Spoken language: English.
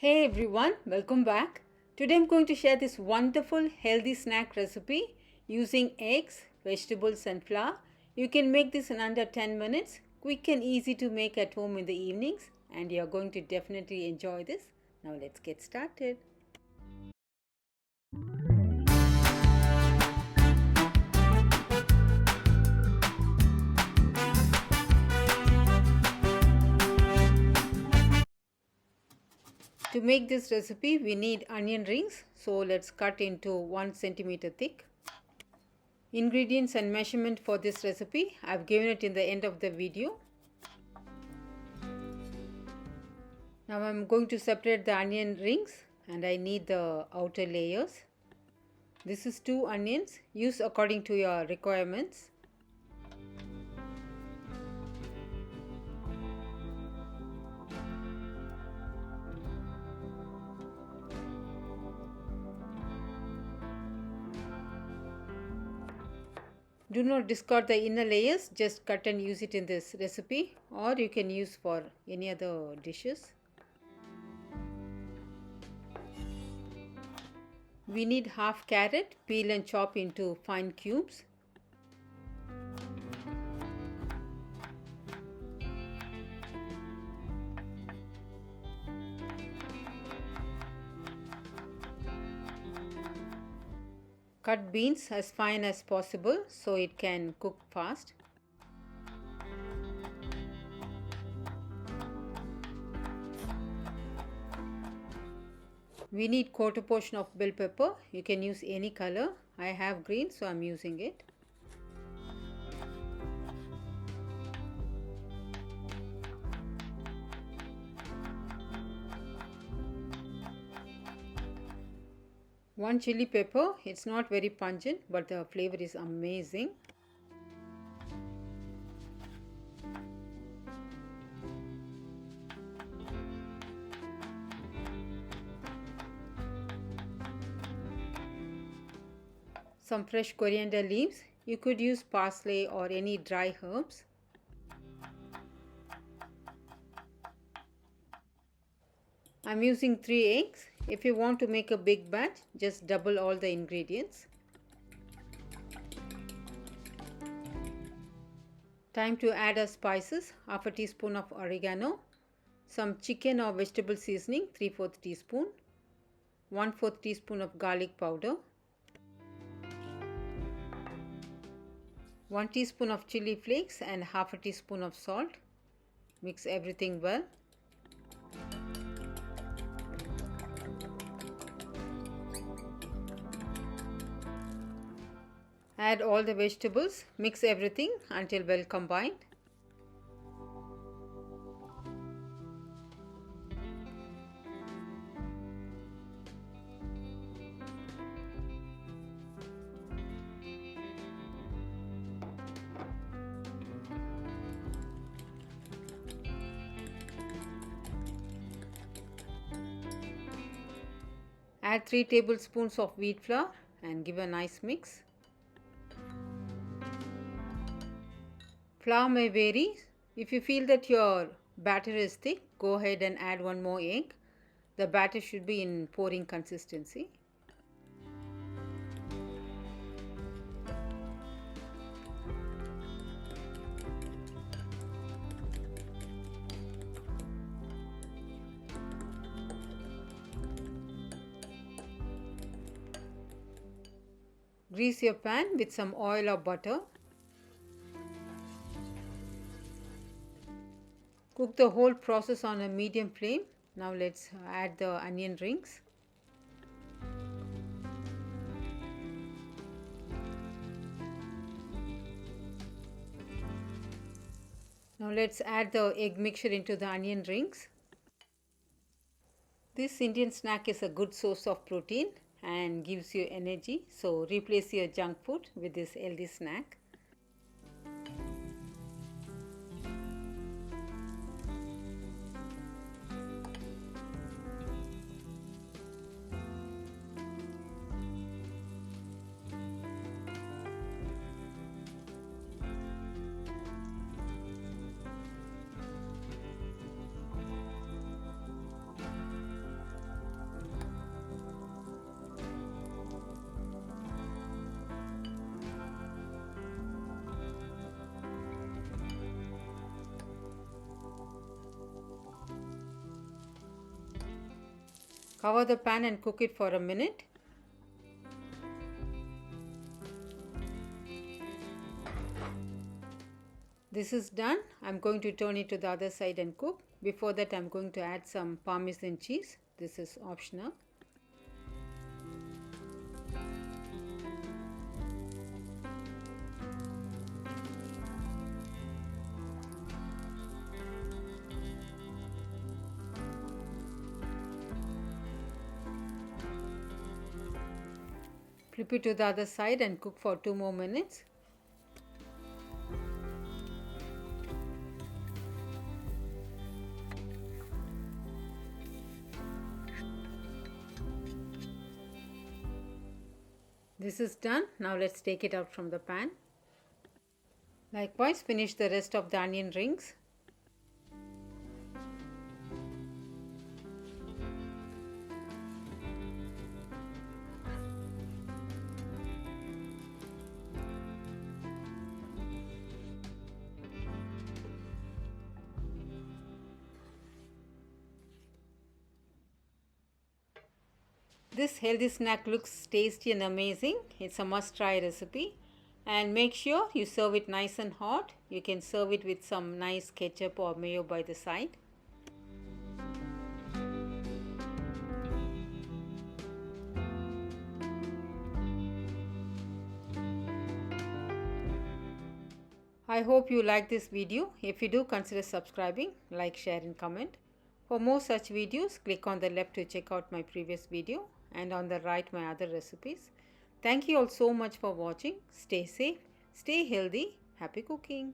Hey everyone, welcome back. Today I'm going to share this wonderful healthy snack recipe using eggs, vegetables and flour. You can make this in under 10 minutes, quick and easy to make at home in the evenings, and you're going to definitely enjoy this. Now let's get started. To make this recipe we need onion rings, so let's cut into 1 centimeter thick. Ingredients and measurement for this recipe I've given it in the end of the video. Now I'm going to separate the onion rings and I need the outer layers. This is 2 onions, use according to your requirements. Do not discard the inner layers, just cut and use it in this recipe, or you can use for any other dishes. We need half carrot, peel and chop into fine cubes. Cut beans as fine as possible so it can cook fast. We need quarter portion of bell pepper. You can use any color. I have green, so I'm using it. One chili pepper. It's not very pungent, but the flavor is amazing. Some fresh coriander leaves. You could use parsley or any dry herbs. I'm using 3 eggs. If you want to make a big batch, just double all the ingredients. Time to add our spices. Half a teaspoon of oregano, some chicken or vegetable seasoning, 3/4 teaspoon, 1/4 teaspoon of garlic powder, 1 teaspoon of chili flakes and half a teaspoon of salt. Mix everything well. Add all the vegetables, mix everything until well combined. Add 3 tablespoons of wheat flour and give a nice mix. Flour may vary. If you feel that your batter is thick, go ahead and add 1 more egg. The batter should be in pouring consistency. Grease your pan with some oil or butter. Cook the whole process on a medium flame. Now let's add the onion rings. Now let's add the egg mixture into the onion rings. This Indian snack is a good source of protein and gives you energy. So replace your junk food with this healthy snack. Cover the pan and cook it for a minute. This is done. I'm going to turn it to the other side and cook. Before that, I'm going to add some Parmesan cheese. This is optional. Flip it to the other side and cook for 2 more minutes. This is done. Now let's take it out from the pan. Likewise, finish the rest of the onion rings. This healthy snack looks tasty and amazing. It's a must-try recipe. And make sure you serve it nice and hot. You can serve it with some nice ketchup or mayo by the side. I hope you like this video. If you do, consider subscribing, like, share and comment. For more such videos, click on the left to check out my previous video, and on the right my other recipes. Thank you all so much for watching. Stay safe, stay healthy, happy cooking.